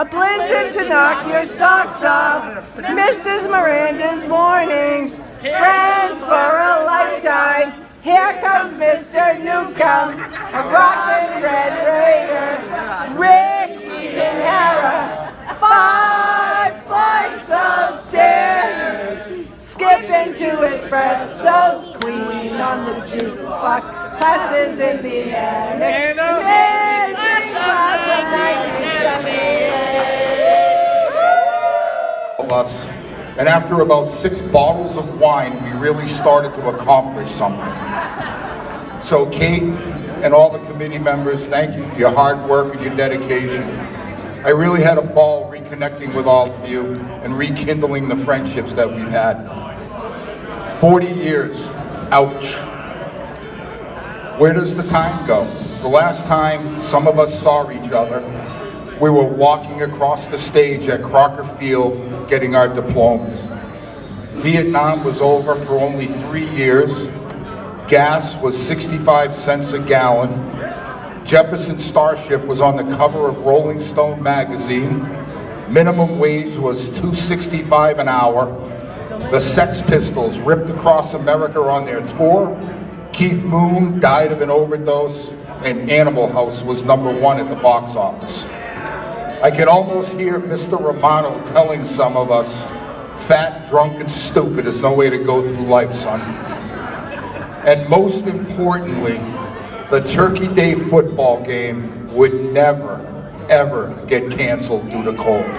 a blizzard to knock your socks off, Mrs. Miranda's warnings, friends for a lifetime. Here comes Mr. Newcomb, a rockin' Red Raider, Rick Eaton Hara, 5 flights of stairs, skipping to espressos, queen on the jukebox, classes in the attic, us. And after about 6 bottles of wine, we really started to accomplish something. So Cate and all the committee members, thank you for your hard work and your dedication. I really had a ball reconnecting with all of you and rekindling the friendships that we've had. 40 years, ouch. Where does the time go? The last time some of us saw each other, we were walking across the stage at Crocker Field getting our diplomas. Vietnam was over for only 3 years. Gas was 65 cents a gallon. Jefferson Starship was on the cover of Rolling Stone magazine. Minimum wage was $2.65 an hour. The Sex Pistols ripped across America on their tour. Keith Moon died of an overdose, and Animal House was #1 at the box office. I can almost hear Mr. Romano telling some of us, fat, drunk, and stupid is no way to go through life, son. And most importantly, the Turkey Day football game would never, ever get canceled due to cold.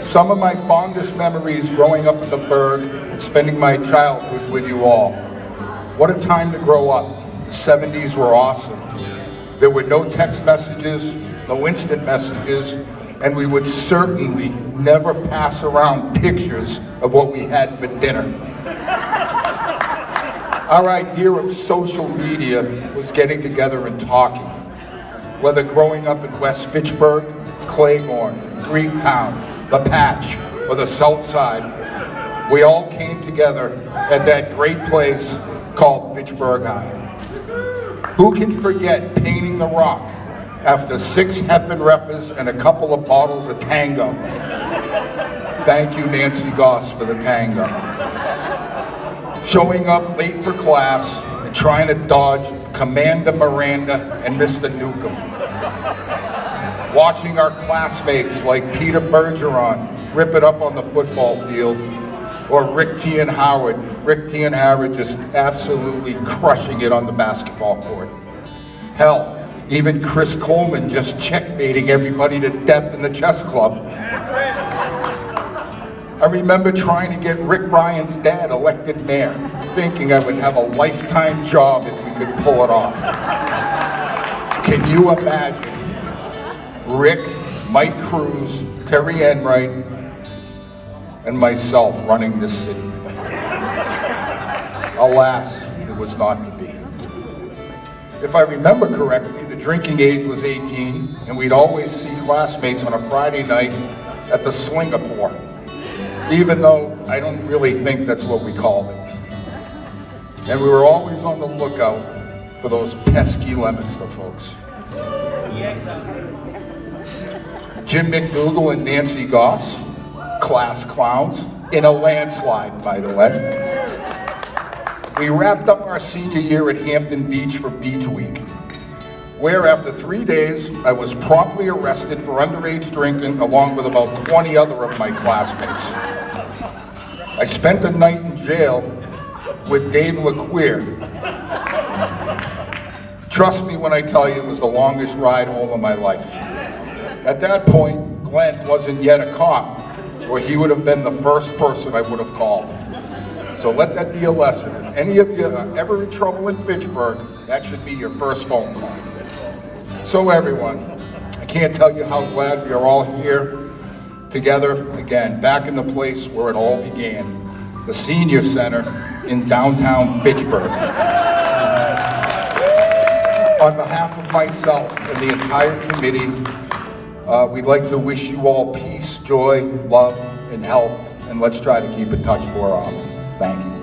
Some of my fondest memories growing up in the Burg and spending my childhood with you all. What a time to grow up. The 70s were awesome. There were no text messages, no instant messages, and we would certainly never pass around pictures of what we had for dinner. Our idea of social media was getting together and talking. Whether growing up in West Fitchburg, Claiborne, Greektown, The Patch, or the South Side, we all came together at that great place called Fitchburg High. Who can forget painting the rock after 6 Heffenreffers and a couple of bottles of Tango? Thank you, Nancy Goss, for the Tango. Showing up late for class and trying to dodge Commander Miranda and Mr. Newcomb. Watching our classmates like Peter Bergeron rip it up on the football field, or Rick T. and Howard just absolutely crushing it on the basketball court. Hell, even Chris Coleman just checkmating everybody to death in the chess club. I remember trying to get Rick Ryan's dad elected mayor, thinking I would have a lifetime job if we could pull it off. Can you imagine Rick, Mike Cruz, Terry Enright, and myself running this city? Alas, it was not to be. If I remember correctly, the drinking age was 18, and we'd always see classmates on a Friday night at the Singapore, even though I don't really think that's what we called it. And we were always on the lookout for those pesky Leominster folks. Jim McDougal and Nancy Goss, class clowns, in a landslide, by the way. We wrapped up our senior year at Hampton Beach for Beach Week, where after 3 days, I was promptly arrested for underage drinking along with about 20 other of my classmates. I spent a night in jail with Dave LeQueer. Trust me when I tell you it was the longest ride home of my life. At that point, Glenn wasn't yet a cop, or he would have been the first person I would have called. So let that be a lesson. If any of you are ever in trouble in Fitchburg, that should be your first phone call. So everyone, I can't tell you how glad we are all here together again, back in the place where it all began, the Senior Center in downtown Fitchburg. On behalf of myself and the entire committee, we'd like to wish you all peace, joy, love, and health, and let's try to keep in touch more often. Thank you.